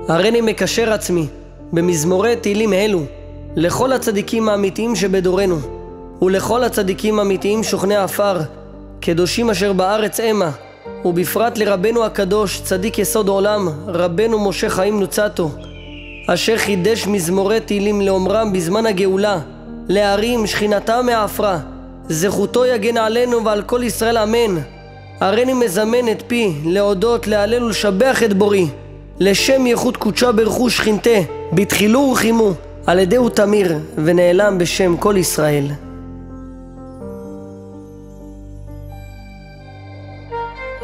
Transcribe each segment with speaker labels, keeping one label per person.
Speaker 1: הריני מקשר עצמי במזמורי תהילים אלו לכל הצדיקים האמיתיים שבדורנו, ולכל הצדיקים האמיתיים שוכני עפר, קדושים אשר בארץ המה, ובפרט לרבנו הקדוש צדיק יסוד עולם, רבנו משה חיים נוצתו, אשר חידש מזמורי תהילים לאומרם בזמן הגאולה, להרים שכינתם מעפרה. זכותו יגן עלינו ועל כל ישראל אמן. הריני מזמן את פי להודות, להלל ולשבח את בורי, לשם ייחוד קודשה ברכו שכינתה, בתחילו ורחימו, על ידי הוא תמיר ונעלם בשם כל ישראל.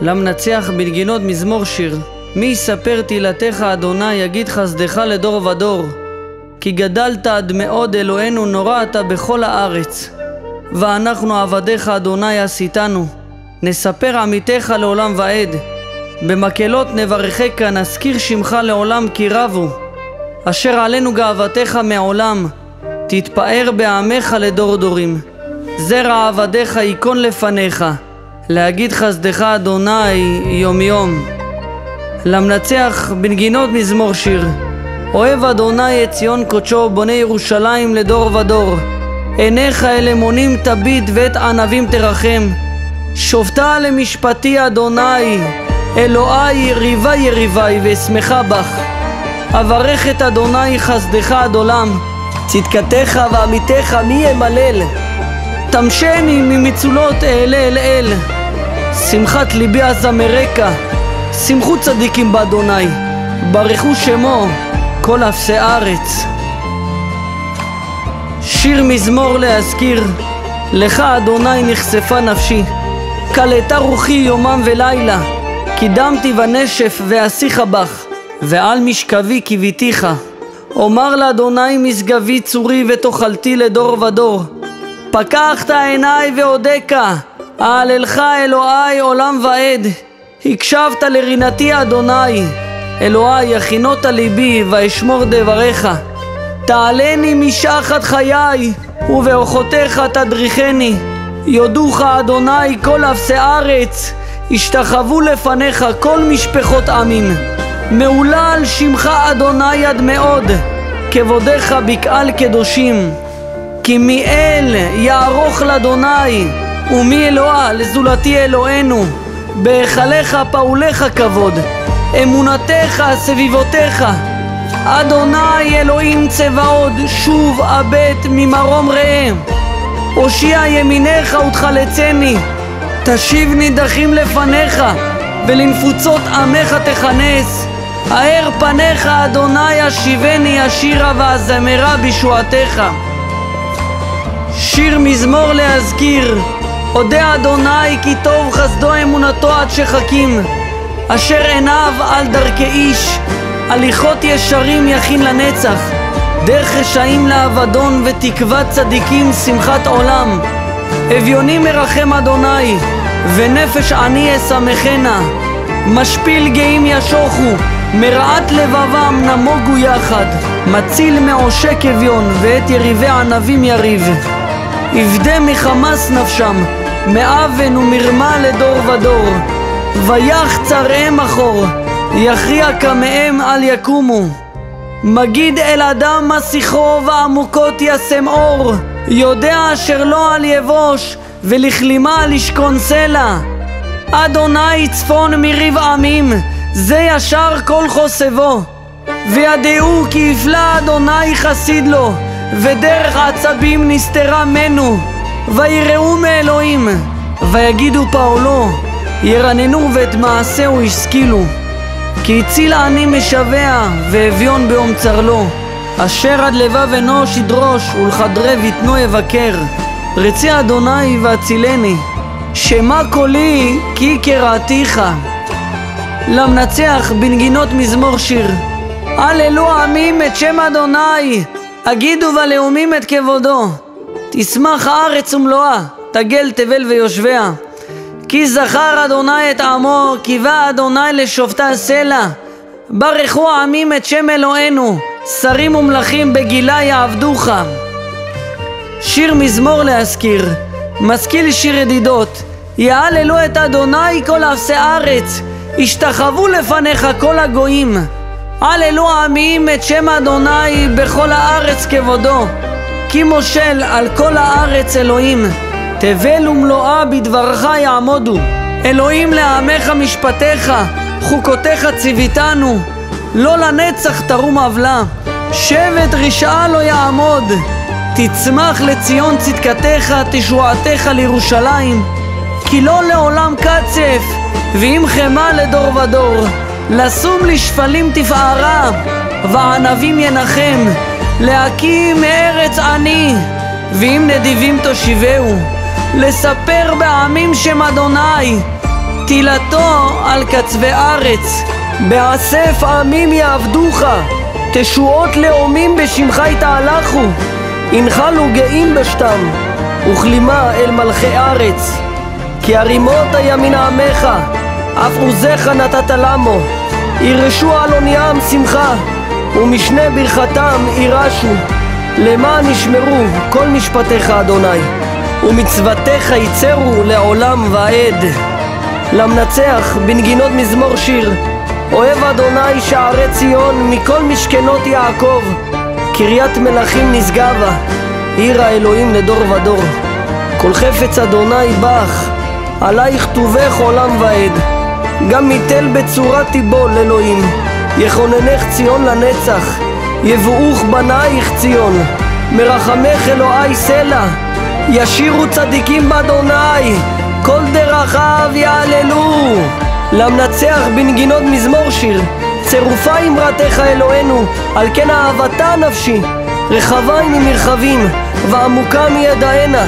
Speaker 2: למנצח בנגינות מזמור שיר. מי יספר תהילתך אדוני, יגיד חסדך לדור ודור. כי גדלת עד מאוד אלוהינו, נורא אתה בכל הארץ. ואנחנו עבדיך אדוני עשיתנו, נספר עמיתך לעולם ועד. במקהלות נברכך, נזכיר שמך לעולם כי רבו. אשר עלינו גאוותך מעולם, תתפאר בעמך לדור דורים. זרע עבדיך ייכון לפניך, להגיד חסדך אדוני יום יום. למנצח בנגינות מזמור שיר. אוהב אדוני את ציון קודשו, בונה ירושלים לדור ודור. עיניך אל אמונים תביט ואת ענבים תרחם. שופטה למשפטי אדוני, אלוהי ריבי יריבי ואשמחה בך. אברך את אדוני חסדך עד עולם, צדקתך ועמיתך מי ימלל. תמשני ממצולות אעלה אל אל, שמחת ליבי אזמרקה. שמחו צדיקים באדוני, ברכו שמו כל אפסי ארץ. שיר מזמור להזכיר, לך אדוני נחשפה נפשי, קלטה רוחי יומם ולילה. קידמתי ונשף ואשיך בך, ועל משכבי קיוויתיך. אומר לאדוני משגבי צורי, ותאכלתי לדור ודור. פקחת עיניי והודקה, אהללך אלוהי עולם ועד. הקשבת לרינתי אדוני, אלוהי יכינות ליבי ואשמור דבריך. תעלני משחת חיי, ובאורחותיך תדריכני. יודוך אדוני כל אפסי ארץ, השתחוו לפניך כל משפחות עמים. מעולה על שמך אדוני עד מאוד, כבודך בקהל קדושים. כי מי אל יערוך לאדוני, ומי אלוה לזולתי אלוהינו. בהיכליך פעוליך כבוד, אמונתך סביבותיך. אדוני אלוהים צבאות, שוב הבט ממרום רעם. הושיע ימינך ותחלצני, תשיב נידחים לפניך, ולנפוצות עמך תכנס. האר פניך אדוני השיבני, השירה והזמרה בישועתך. שיר מזמור להזכיר. אודה אדוני כי טוב חסדו אמונתו עד שחכים. אשר עיניו על דרכי איש, הליכות ישרים יכין לנצח. דרך רשעים לאבדון, ותקוות צדיקים שמחת עולם. אביונים מרחם אדוני, ונפש עני ישמחנה. משפיל גאים ישוחו, מרעת לבבם נמוגו יחד. מציל מעושק אביון, ואת יריבי ענבים יריב. יפדה מחמס נפשם, מאבן ומרמה לדור ודור. ויחצרם אחור, יכריע כמהם אל יקומו. מגיד אל אדם מסיחו, ועמוקות ישם אור. יודע אשר לא על יבוש, ולכלימה לשכון סלע. אדוני צפון מריב עמים, זה ישר כל חוסבו. וידעו כי יפלא אדוני חסיד לו, ודרך עצבים נסתרה מנו. ויראו מאלוהים, ויגידו פעולו, ירננו ואת מעשהו השכילו. כי הציל עני משווע, ואביון ביום צרלו. אשר עד לבב אנוש ידרוש, ולחדרי ויתנו יבקר. רצי אדוני והצילני, שמע קולי כי קראתיך. למנצח בנגינות מזמור שיר. הללו עמים את שם אדוני, אגידו ולאומים את כבודו. תשמח הארץ ומלואה, תגל תבל ויושביה. כי זכר אדוני את עמו, קיווה אדוני לשופטה סלע. ברכו עמים את שם אלוהינו, שרים ומלכים בגילה יעבדוך. שיר מזמור להזכיר. משכיל שיר ידידות. יהללו את אדוני כל אפסי ארץ, השתחוו לפניך כל הגויים. הללו העמים את שם אדוני בכל הארץ כבודו, כי מושל על כל הארץ אלוהים. תבל ומלואה בדברך יעמודו. אלוהים לעמך משפטיך, חוקותיך ציוויתנו. לא לנצח תרום עוולה, שבט רשעה לא יעמוד. תצמח לציון צדקתך, תשועתך לירושלים. כי לא לעולם קצף, ואם חמה לדור ודור. לשום לשפלים תפארה, וענבים ינחם. להקים מארץ עני, ואם נדיבים תושיבהו. לספר בעמים שם אדוני, תהילתו על קצווי ארץ. באסף עמים יעבדוך, תשועות לאומים בשמך יתהלכו. הנחלו גאים בשתם, וכלימה אל מלכי ארץ. כי הרימות הימין עמך, אף עוזך נתת למו. ירשו על אוניים שמחה, ומשנה ברכתם ירשו. למען ישמרו כל משפטיך אדוני, ומצוותיך יצרו לעולם ועד. למנצח בנגינות מזמור שיר, אוהב אדוני שערי ציון מכל משכנות יעקב. קריית מלכים נשגבה, עיר האלוהים לדור ודור. כל חפץ אדוני בך, עלייך טובך עולם ועד. גם מתל בצורת תיבול אלוהים, יכוננך ציון לנצח. יבואוך בנייך ציון, מרחמך אלוהי סלע. ישירו צדיקים באדוני, כל דרכיו יעללו. למנצח בנגינות מזמור שיר, צירופה אמרתך אלוהינו, על כן אהבתה נפשי. רחבה היא ממרחבים, ועמוקה מידענה.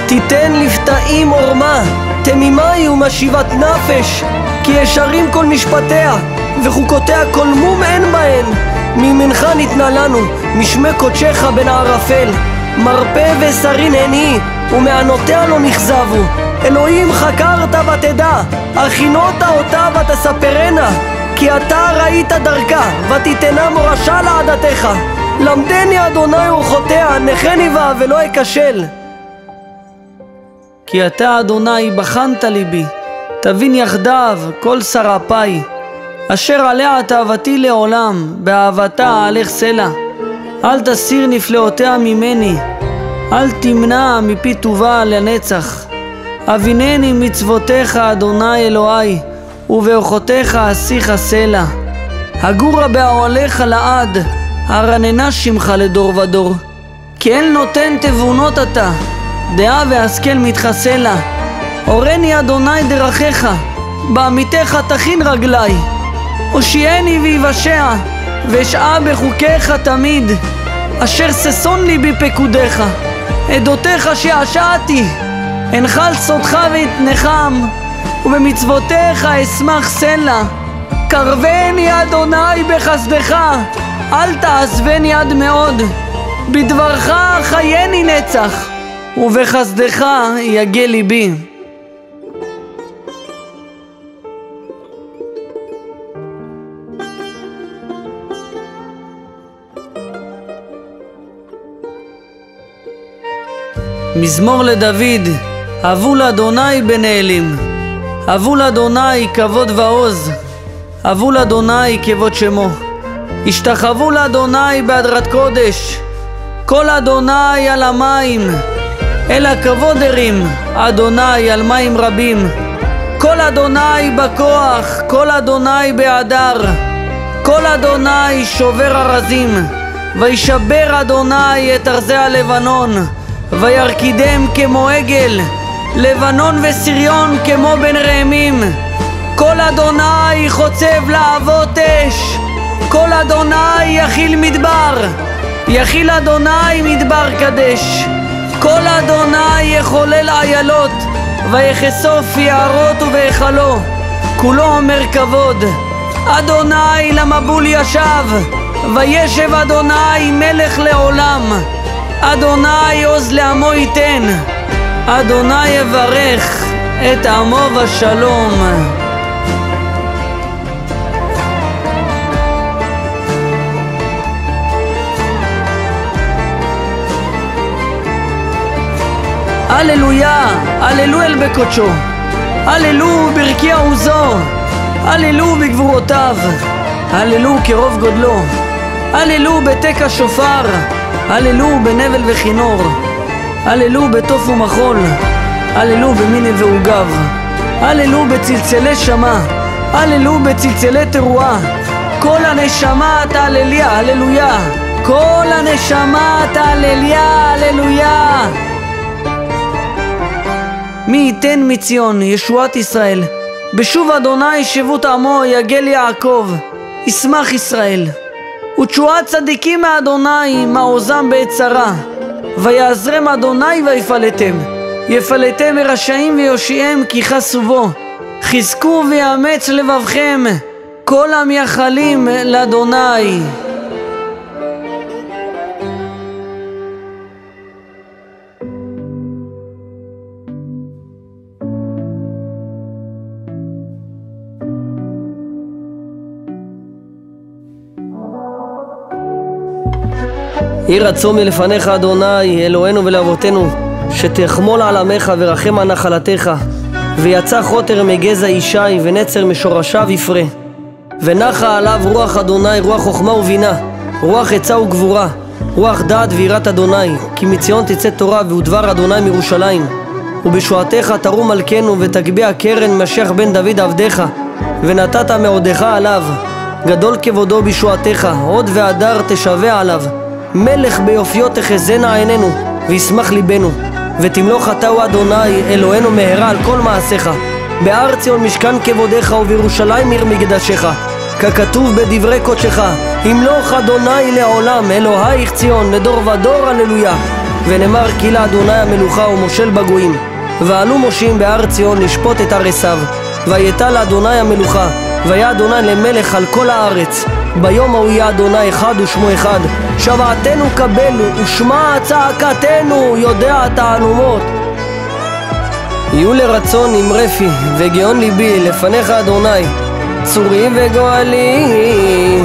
Speaker 2: תיתן לפתאים עורמה, תמימה היא ומשיבת נפש. כי ישרים כל משפטיה, וחוקותיה כל מום אין בהן. מימינך ניתנה לנו, משמי קודשך בין הערפל. מרפא ושרין הן היא, ומענותיה לא נכזבו. אלוהים חקרת ותדע, הכינות אותה ותספרנה. כי אתה ראית דרכה, ותיתנה מורשה לעדתך. למדני אדוני אורחותיה, נחני בה ולא אכשל. כי אתה אדוני בחנת ליבי, תבין יחדיו כל שרפיי. אשר עליה תאוותי לעולם, באהבתה אהלך סלע. אל תסיר נפלאותיה ממני, אל תמנע מפי טובה לנצח. אבינני מצוותיך אדוני אלוהי, ובאורחותיך אשיך סלע. הגורה באוהליך לעד, הרננה שמך לדור ודור. כי אין נותן תבונות אתה, דעה והשכל מתחסלה. אורני אדוני דרכיך, בעמיתך תכין רגלי. הושיעני ויבשע, ואשעה בחוקיך תמיד. אשר ששון לי בפקודיך, עדותיך שעשעתי. אנחל סודך ואתנחם, ובמצוותיך אשמח סלע. קרבני אדוני בחסדך, אל תעזבני עד מאוד. בדברך חייני נצח, ובחסדך יגל ליבי. מזמור לדוד. אבו לאדוני בנעלים, אבו לאדוני כבוד ועוז, אבו לאדוני כבוד שמו. השתחוו לאדוני בהדרת קודש, כל אדוני על המים. אל הכבוד הרים אדוני על מים רבים. כל אדוני בכוח, כל אדוני בהדר. כל אדוני שובר ארזים, וישבר אדוני את ארזי הלבנון. וירקידם כמו עגל, לבנון וסריון כמו בן רעמים. כל אדוני חוצב להבות אש, כל אדוני יכיל מדבר, יכיל אדוני מדבר קדש. כל אדוני יחולל איילות, ויחשוף יערות ובהיכלו. כולו אומר כבוד. אדוני למבול ישב, וישב אדוני מלך לעולם. אדוני עוז לעמו ייתן, אדוני יברך את עמו בשלום. הללויה, הללו אל בקודשו, הללו ברקיע עוזו, הללו בגבורותיו. הללו כרוב גודלו, הללו בתק השופר, הללו בנבל וכינור, הללו בתוף ומחול, הללו במיני ועוגב, הללו בצלצלי שמה, הללו בצלצלי תרועה, כל הנשמה תהלליה, הללויה, כל הנשמה תהלליה, הללויה. מי ייתן מציון ישועת ישראל, בשוב אדוני שבות עמו יגל יעקב, ישמח ישראל. ותשועת צדיקים מאדוני מעוזם בעת צרה, ויעזרם אדוני ויפלטם, יפלטם מרשעים ויושיעם כי חסו בו. חזקו ויאמץ לבבכם כל המייחלים לאדוני.
Speaker 1: יהי רצון מלפניך אדוני אלוהינו ולאבותינו, שתחמול על עמך ורחם על נחלתך. ויצא חוטר מגזע ישי ונצר משורשיו יפרה, ונחה עליו רוח אדוני, רוח חוכמה ובינה, רוח עצה וגבורה, רוח דעת ויראת אדוני. כי מציון תצא תורה ודבר אדוני מירושלים. ובשועתך תרום מלכנו ותגביה קרן משיח בן דוד עבדך, ונתת מעודך עליו. גדול כבודו בשועתך, עוד והדר תשווה עליו. מלך ביופיו תחזינה עינינו וישמח ליבנו. ותמלוך אתה הוא אדוני אלוהינו מהרה על כל מעשיך. בהר ציון משכן כבודך ובירושלים עיר מקדשך, ככתוב בדברי קודשך, ימלוך אדוני לעולם, אלוהיך ציון לדור ודור, הללויה. ונאמר כי לאדוני המלוכה ומושל בגויים, ועלו מושים בהר ציון לשפוט את ערסיו. ויתה לאדוני המלוכה, והיה אדוני למלך על כל הארץ. ביום ההוא יהיה אדוני אחד ושמו אחד, שוועתנו קבלו ושמע צעקתנו יודע תעלומות. יהיו לרצון נמרפי וגאון ליבי לפניך אדוני, צורי וגואלי.